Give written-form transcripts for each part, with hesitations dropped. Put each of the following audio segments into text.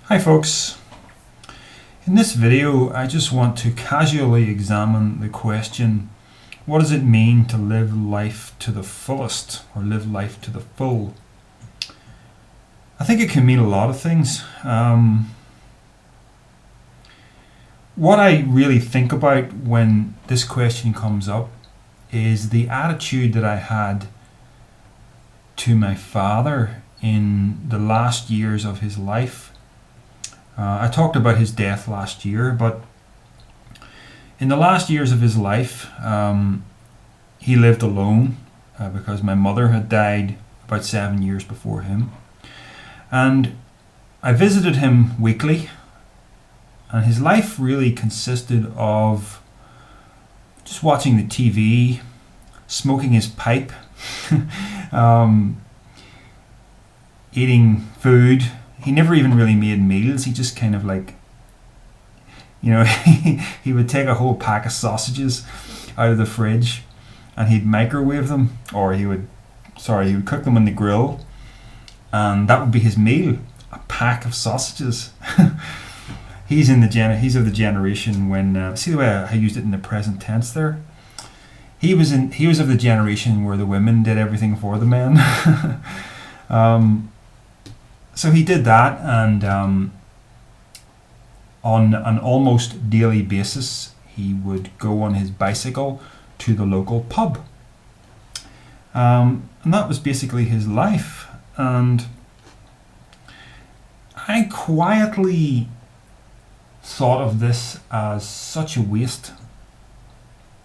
Hi folks, in this video I just want to casually examine the question, what does it mean to live life to the fullest or live life to the full? I think it can mean a lot of things. What I really think about when this question comes up is the attitude that I had to my father in the last years of his life. I talked about his death last year, but in the last years of his life, he lived alone because my mother had died about 7 years before him. And I visited him weekly, and his life really consisted of just watching the TV, smoking his pipe, eating food. He never even really made meals. He just kind of he would take a whole pack of sausages out of the fridge and he'd microwave them, or he would cook them on the grill, and that would be his meal, a pack of sausages. He's of the generation when see the way I used it in the present tense there. He was of the generation where the women did everything for the men. So he did that, and on an almost daily basis, he would go on his bicycle to the local pub. And that was basically his life. And I quietly thought of this as such a waste.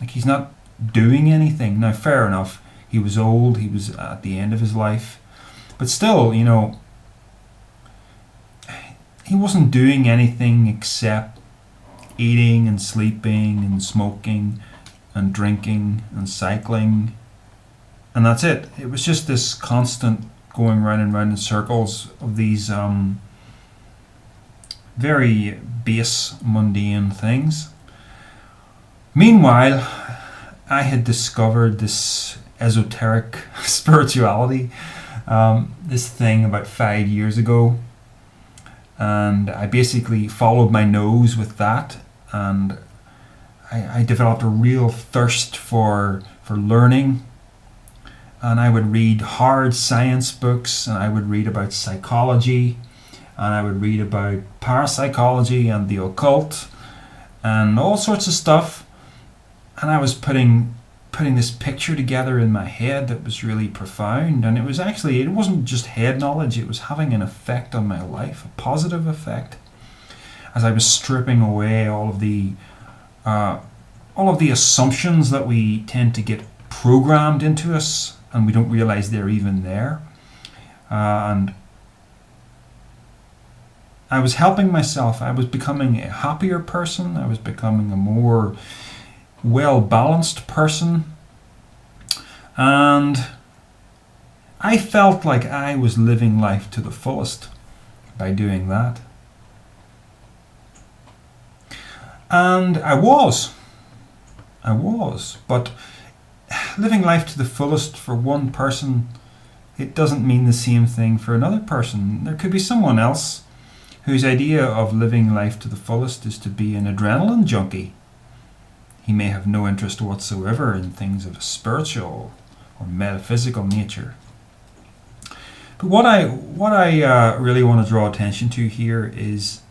Like, he's not doing anything. Now, fair enough, he was old, he was at the end of his life. But still, he wasn't doing anything except eating and sleeping and smoking and drinking and cycling, and that's it. It was just this constant going round and round in circles of these very base, mundane things. Meanwhile, I had discovered this esoteric spirituality, this thing about 5 years ago. And I basically followed my nose with that, and I developed a real thirst for learning. And I would read hard science books, and I would read about psychology, and I would read about parapsychology and the occult and all sorts of stuff. And I was putting this picture together in my head that was really profound, and it wasn't just head knowledge, it was having an effect on my life, a positive effect, as I was stripping away all of the assumptions that we tend to get programmed into us, and we don't realize they're even there. And I was helping myself. I was becoming a happier person. I was becoming a more well-balanced person, and I felt like I was living life to the fullest by doing that. And I was, but living life to the fullest for one person, it doesn't mean the same thing for another person. There could be someone else whose idea of living life to the fullest is to be an adrenaline junkie. He may have no interest whatsoever in things of a spiritual or metaphysical nature. But what I really want to draw attention to here is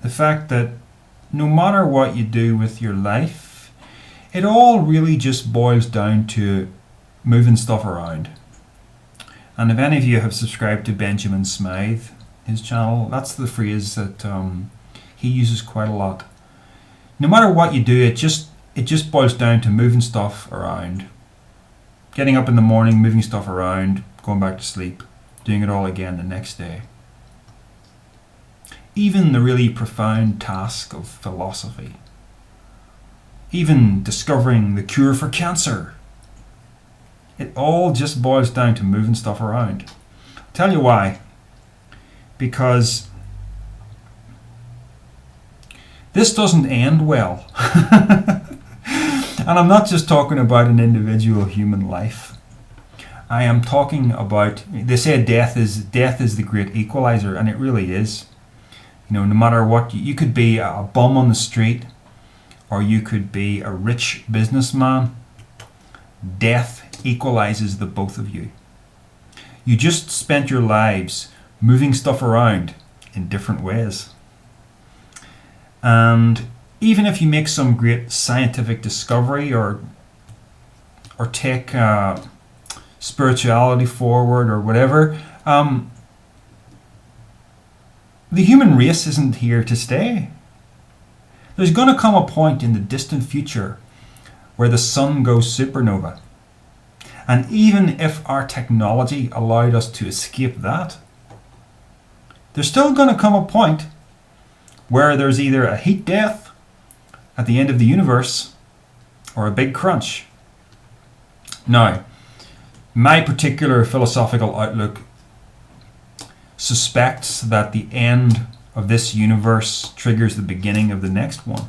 the fact that no matter what you do with your life, it all really just boils down to moving stuff around. And if any of you have subscribed to Benjamin Smythe, his channel, that's the phrase that he uses quite a lot. No matter what you do, it just boils down to moving stuff around. Getting up in the morning, moving stuff around, going back to sleep, doing it all again the next day. Even the really profound task of philosophy. Even discovering the cure for cancer. It all just boils down to moving stuff around. I'll tell you why. Because this doesn't end well. And I'm not just talking about an individual human life. I am talking about, they say death is the great equalizer, and it really is. No matter what, you could be a bum on the street, or you could be a rich businessman. Death equalizes the both of you. You just spent your lives moving stuff around in different ways. And even if you make some great scientific discovery or take spirituality forward or whatever, the human race isn't here to stay. There's going to come a point in the distant future where the sun goes supernova. And even if our technology allowed us to escape that, there's still going to come a point where there's either a heat death at the end of the universe or a big crunch. Now, my particular philosophical outlook suspects that the end of this universe triggers the beginning of the next one.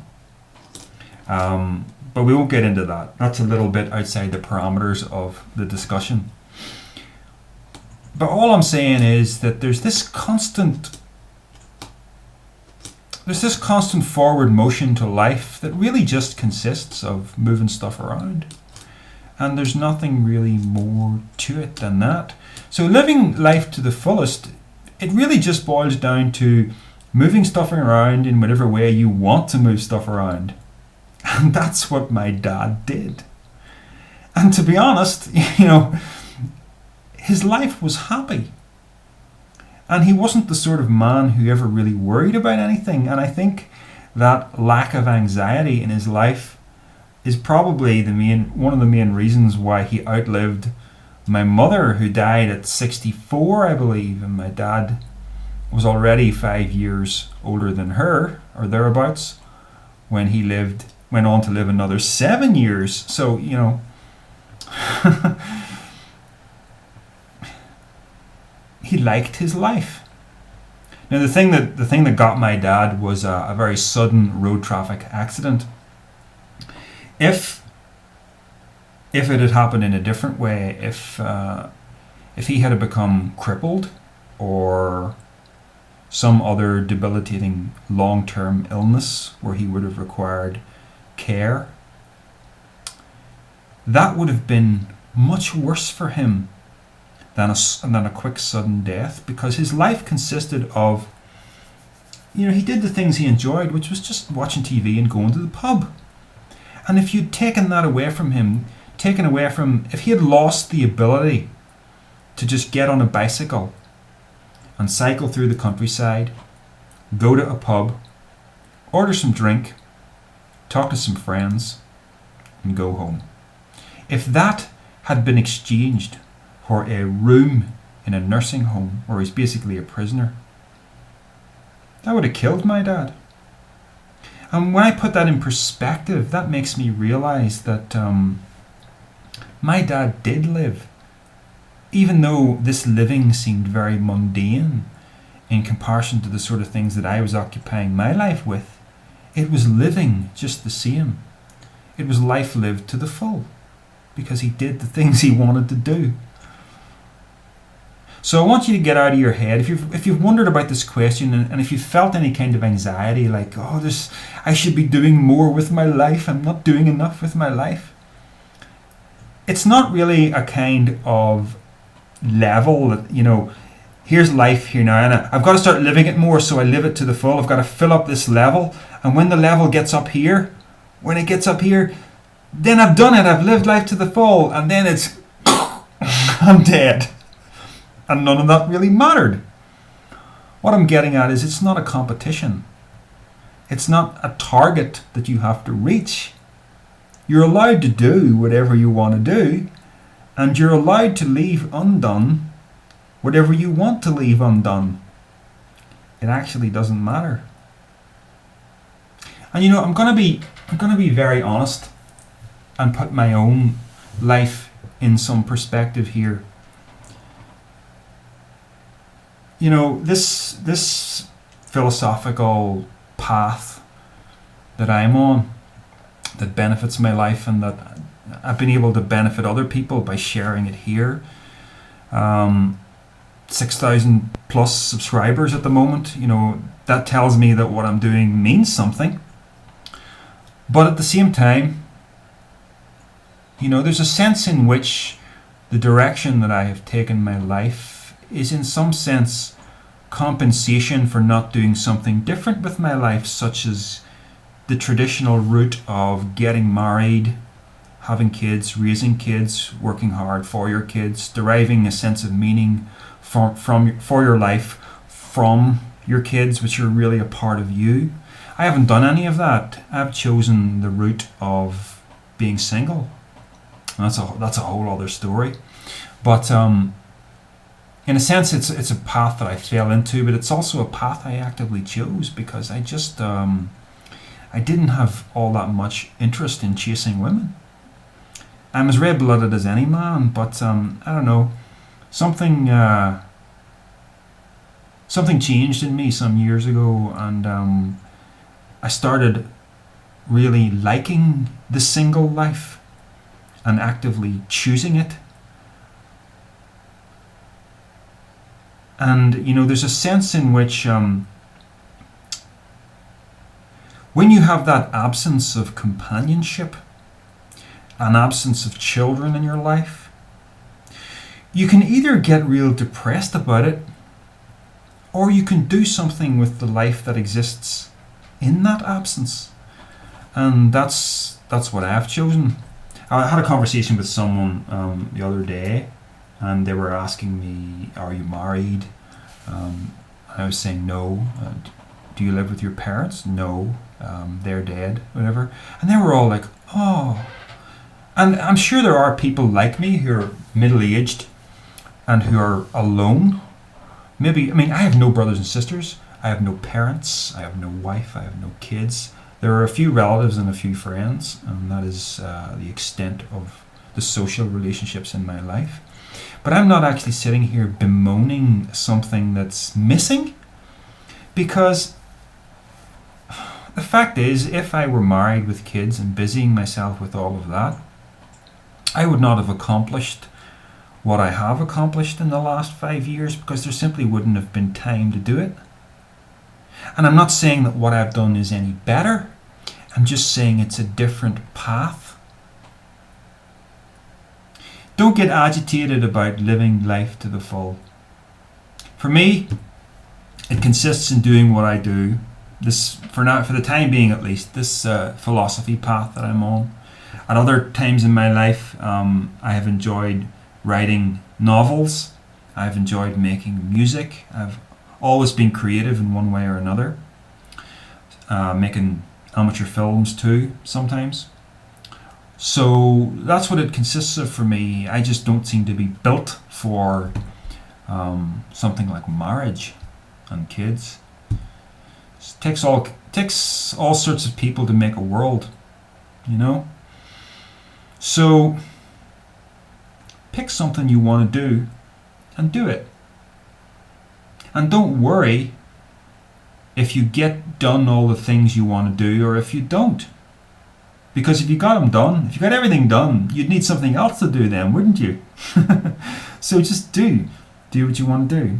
But we won't get into that. That's a little bit outside the parameters of the discussion. But all I'm saying is that there's this constant forward motion to life that really just consists of moving stuff around. And there's nothing really more to it than that. So living life to the fullest, it really just boils down to moving stuff around in whatever way you want to move stuff around. And that's what my dad did. And to be honest, his life was happy. And he wasn't the sort of man who ever really worried about anything. And I think that lack of anxiety in his life is probably one of the main reasons why he outlived my mother, who died at 64, I believe, and my dad was already 5 years older than her, or thereabouts, when he went on to live another 7 years. So, he liked his life. Now, the thing that got my dad was a very sudden road traffic accident. If it had happened in a different way, if he had become crippled or some other debilitating long-term illness where he would have required care, that would have been much worse for him than a quick sudden death, because his life consisted of, he did the things he enjoyed, which was just watching TV and going to the pub. And if you'd taken that away from him, if he had lost the ability to just get on a bicycle and cycle through the countryside, go to a pub, order some drink, talk to some friends, and go home. If that had been exchanged for a room in a nursing home where he's basically a prisoner, that would have killed my dad. And when I put that in perspective, that makes me realize that my dad did live. Even though this living seemed very mundane in comparison to the sort of things that I was occupying my life with, it was living just the same. It was life lived to the full, because he did the things he wanted to do. So I want you to get out of your head, if you've wondered about this question, and if you've felt any kind of anxiety, like, I should be doing more with my life, I'm not doing enough with my life. It's not really a kind of level that, here's life here now, and I've got to start living it more, so I live it to the full. I've got to fill up this level, and when the level gets up here, then I've done it, I've lived life to the full, and then it's I'm dead. And none of that really mattered. What I'm getting at is, it's not a competition. It's not a target that you have to reach. You're allowed to do whatever you want to do, and you're allowed to leave undone whatever you want to leave undone. It actually doesn't matter. And I'm going to be very honest and put my own life in some perspective here. This philosophical path that I'm on, that benefits my life and that I've been able to benefit other people by sharing it here, um, 6,000 plus subscribers at the moment. That tells me that what I'm doing means something. But at the same time, there's a sense in which the direction that I have taken my life is in some sense compensation for not doing something different with my life, such as the traditional route of getting married, having kids, raising kids, working hard for your kids, deriving a sense of meaning for your life from your kids, which are really a part of you. I haven't done any of that. I've chosen the route of being single. And that's a whole other story. But in a sense, it's a path that I fell into, but it's also a path I actively chose because I just I didn't have all that much interest in chasing women. I'm as red-blooded as any man, but I don't know, something changed in me some years ago, and I started really liking the single life and actively choosing it. And there's a sense in which when you have that absence of companionship, an absence of children in your life, you can either get real depressed about it, or you can do something with the life that exists in that absence. And that's what I've chosen. I had a conversation with someone the other day, and they were asking me, "Are you married?" I was saying no. Do you live with your parents? No. They're dead, whatever. And they were all like, "Oh." And I'm sure there are people like me who are middle-aged and who are alone. I have no brothers and sisters. I have no parents. I have no wife. I have no kids. There are a few relatives and a few friends, and that is the extent of the social relationships in my life. But I'm not actually sitting here bemoaning something that's missing, because the fact is, if I were married with kids and busying myself with all of that, I would not have accomplished what I have accomplished in the last 5 years, because there simply wouldn't have been time to do it. And I'm not saying that what I've done is any better. I'm just saying it's a different path. Don't get agitated about living life to the full. For me, it consists in doing what I do. This, for the time being at least, this philosophy path that I'm on. At other times in my life, I have enjoyed writing novels. I've enjoyed making music. I've always been creative in one way or another. Making amateur films too, sometimes. So that's what it consists of for me. I just don't seem to be built for something like marriage and kids. It takes all sorts of people to make a world, So pick something you want to do and do it. And don't worry if you get done all the things you want to do or if you don't. Because if you got them done, if you got everything done, you'd need something else to do then, wouldn't you? So just do what you want to do.